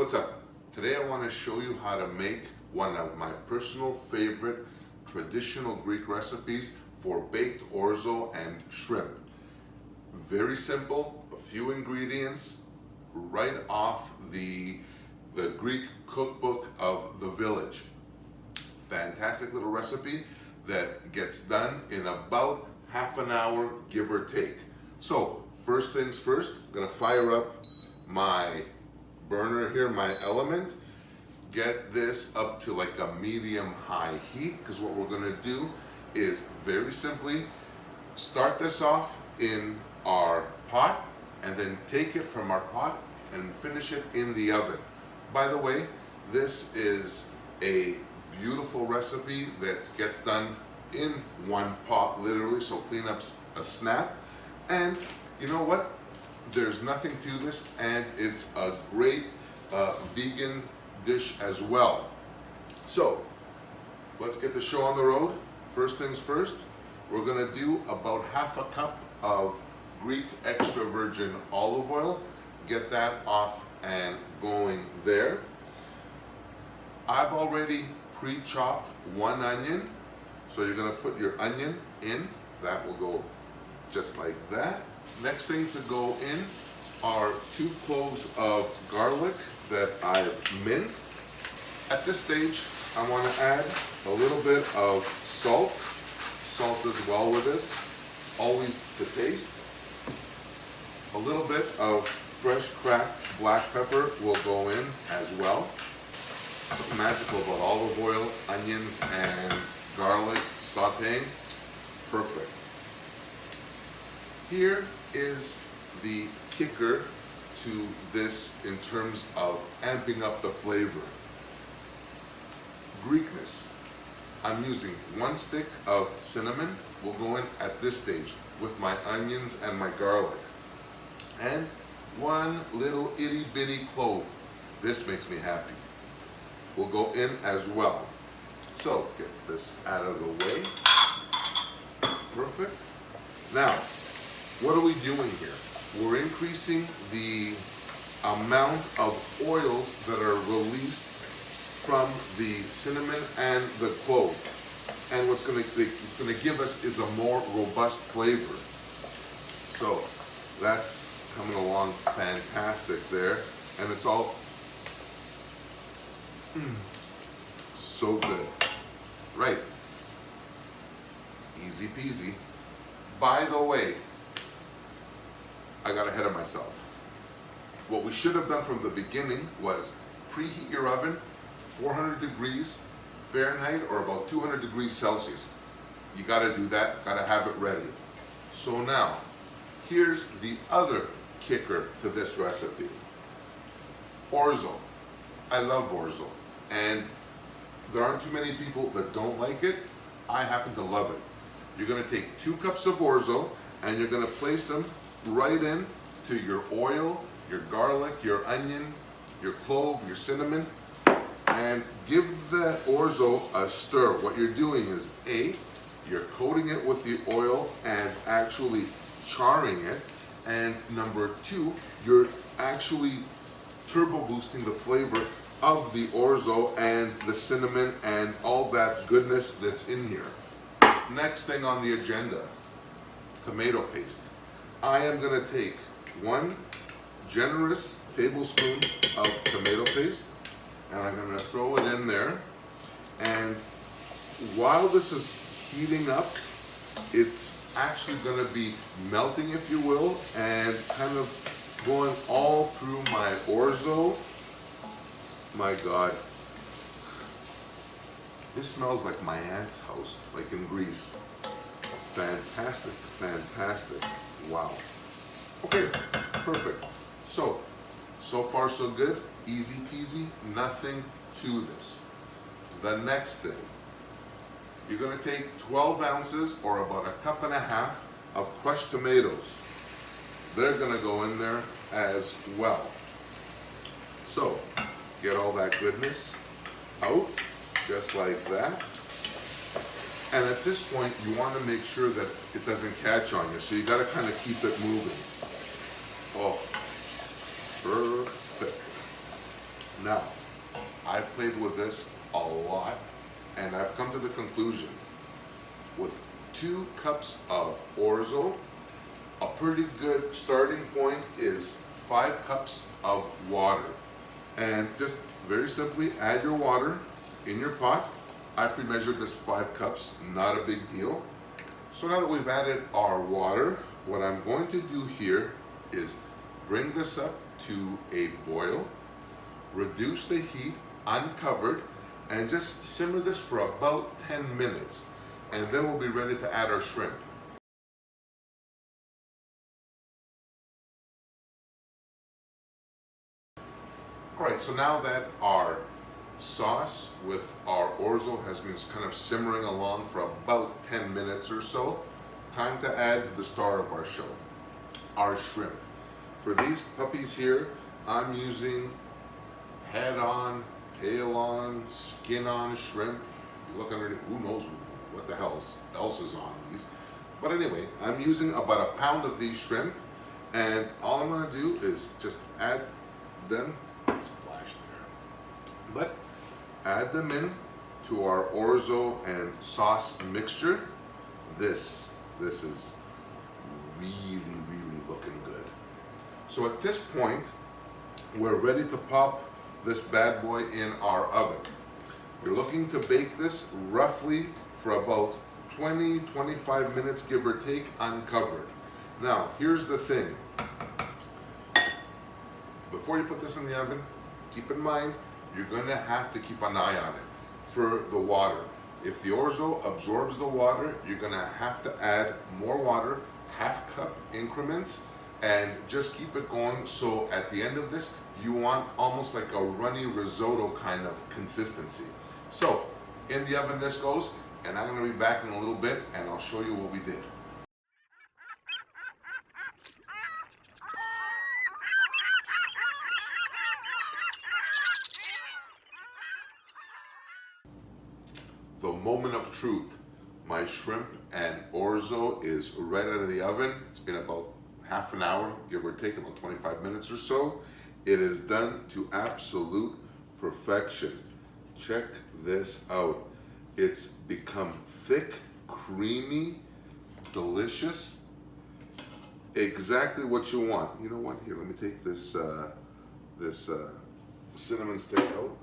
what's up? Today I want to show you how to make one of my personal favorite traditional Greek recipes for baked orzo and shrimp. Very simple, a few ingredients right off the Greek cookbook of the village. Fantastic little recipe that gets done in about half an hour, give or take. So first things first, I'm gonna fire up my burner here, my element. Get this up to like a medium-high heat, because what we're gonna do is very simply start this off in our pot and then take it from our pot and finish it in the oven. By the way, this is a beautiful recipe that gets done in one pot, literally, so cleanup's a snap. And you know what? There's nothing to this, and it's a great vegan dish as well. So let's get the show on the road. First things first, we're gonna do about half a cup of Greek extra virgin olive oil. Get that off and going there. I've already pre-chopped one onion, so you're gonna put your onion in. That will go just like that. Next thing to go in are 2 cloves of garlic that I've minced. At this stage, I want to add a little bit of salt. Salt as well with this, always to taste. A little bit of fresh cracked black pepper will go in as well. What's magical about olive oil, onions, and garlic sauteing? Perfect. Here is the kicker to this in terms of amping up the flavor. Greekness. I'm using 1 stick of cinnamon, will go in at this stage with my onions and my garlic. And 1 little itty bitty clove. This makes me happy. Will go in as well. So get this out of the way. Perfect. Now, what are we doing here? We're increasing the amount of oils that are released from the cinnamon and the clove. And what's going to give us is a more robust flavor. So that's coming along fantastic there. And it's all so good. Right. Easy peasy. By the way, I got ahead of myself. What we should have done from the beginning was preheat your oven 400 degrees Fahrenheit or about 200 degrees Celsius. You gotta do that, gotta have it ready. So now, here's the other kicker to this recipe. Orzo. I love orzo. And there aren't too many people that don't like it. I happen to love it. You're gonna take 2 cups of orzo and you're gonna place them right in to your oil, your garlic, your onion, your clove, your cinnamon, and give the orzo a stir. What you're doing is you're coating it with the oil and actually charring it, and number 2, you're actually turbo boosting the flavor of the orzo and the cinnamon and all that goodness that's in here. Next thing on the agenda, tomato paste. I am going to take 1 generous tablespoon of tomato paste and I'm going to throw it in there. And while this is heating up, it's actually going to be melting, if you will, and kind of going all through my orzo. My God. This smells like my aunt's house, like in Greece. Fantastic, fantastic. Wow. Okay, perfect. So far so good. Easy peasy, nothing to this. The next thing, you're gonna take 12 ounces or about 1.5 cups of crushed tomatoes. They're gonna go in there as well. So, get all that goodness out, just like that. And at this point, you want to make sure that it doesn't catch on you, so you got to kind of keep it moving. Oh, perfect. Now, I've played with this a lot, and I've come to the conclusion with 2 cups of ORZO, a pretty good starting point is 5 cups of water. And just very simply add your water in your pot. I pre-measured this 5 cups, not a big deal. So now that we've added our water, what I'm going to do here is bring this up to a boil, reduce the heat, uncovered, and just simmer this for about 10 minutes. And then we'll be ready to add our shrimp. All right, so now that our sauce with our ORZO has been kind of simmering along for about 10 minutes or so, time to add the star of our show, our shrimp. For these puppies here, I'm using head on, tail on, skin on shrimp. You look underneath, who knows what the hell else is on these. But anyway, I'm using about a pound of these shrimp, and all I'm gonna do is just add them, splash there, but add them in to our ORZO and sauce mixture. This is really looking good. So at this point, we're ready to pop this bad boy in our oven. We're looking to bake this roughly for about 20-25 minutes, give or take, uncovered. Now, here's the thing. Before you put this in the oven, keep in mind, you're gonna have to keep an eye on it for the water. If the ORZO absorbs the water, you're gonna have to add more water, half-cup increments, and just keep it going. So at the end of this, you want almost like a runny risotto kind of consistency. So in the oven this goes, and I'm gonna be back in a little bit and I'll show you what we did. The moment of truth. My shrimp and ORZO is right out of the oven. It's been about half an hour, give or take, about 25 minutes or so. It is done to absolute perfection. Check this out. It's become thick, creamy, delicious. Exactly what you want. You know what? Here, let me take this cinnamon stick out.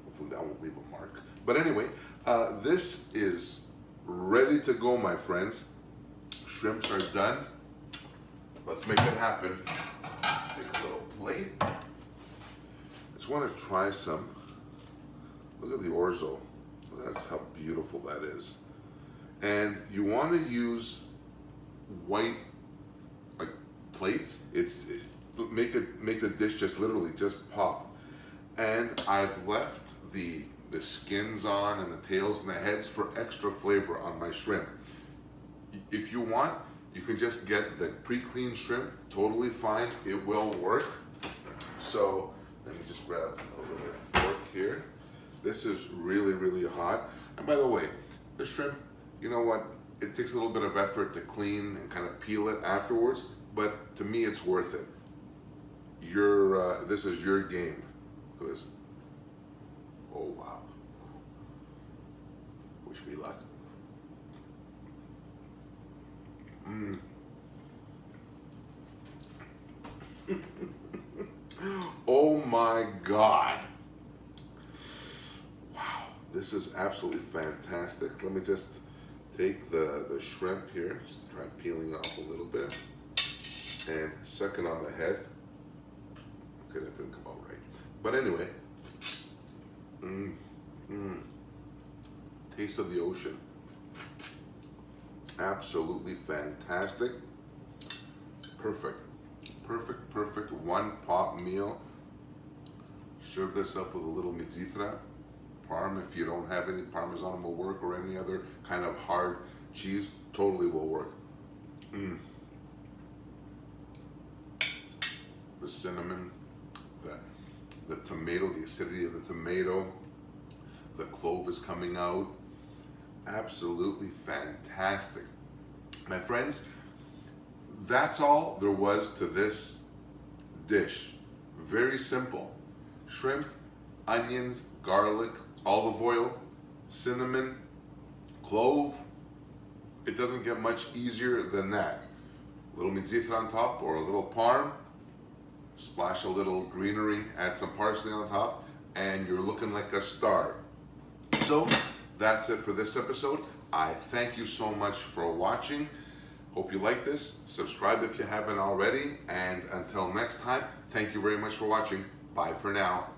Hopefully that won't leave a mark. But anyway, this is ready to go, my friends. Shrimps are done. Let's make it happen. Take a little plate. I just want to try some. Look at the ORZO. That's how beautiful that is. And you want to use white like plates. Make the dish just literally just pop. And I've left the skins on and the tails and the heads for extra flavor on my shrimp. If you want, you can just get the pre-cleaned shrimp, totally fine, it will work. So let me just grab a little fork here. This is really hot. And by the way, the shrimp, you know what? It takes a little bit of effort to clean and kind of peel it afterwards, but to me it's worth it. This is your game. Look at this. Oh wow. Wish me luck. Oh my God. Wow, this is absolutely fantastic. Let me just take the shrimp here, just try peeling off a little bit, and suck it on the head. Okay, that didn't come out right. But anyway, taste of the ocean. Absolutely fantastic. Perfect. Perfect one pot meal. Serve this up with a little mezzitra. Parm, if you don't have any, Parmesan will work, or any other kind of hard cheese, totally will work. The cinnamon, the tomato, the acidity of the tomato, the clove is coming out. Absolutely fantastic. My friends, that's all there was to this dish. Very simple. Shrimp, onions, garlic, olive oil, cinnamon, clove. It doesn't get much easier than that. A little mitzvah on top or a little parm. Splash a little greenery, add some parsley on top, and you're looking like a star. So that's it for this episode. I thank you so much for watching. Hope you like this. Subscribe if you haven't already. And until next time, thank you very much for watching. Bye for now.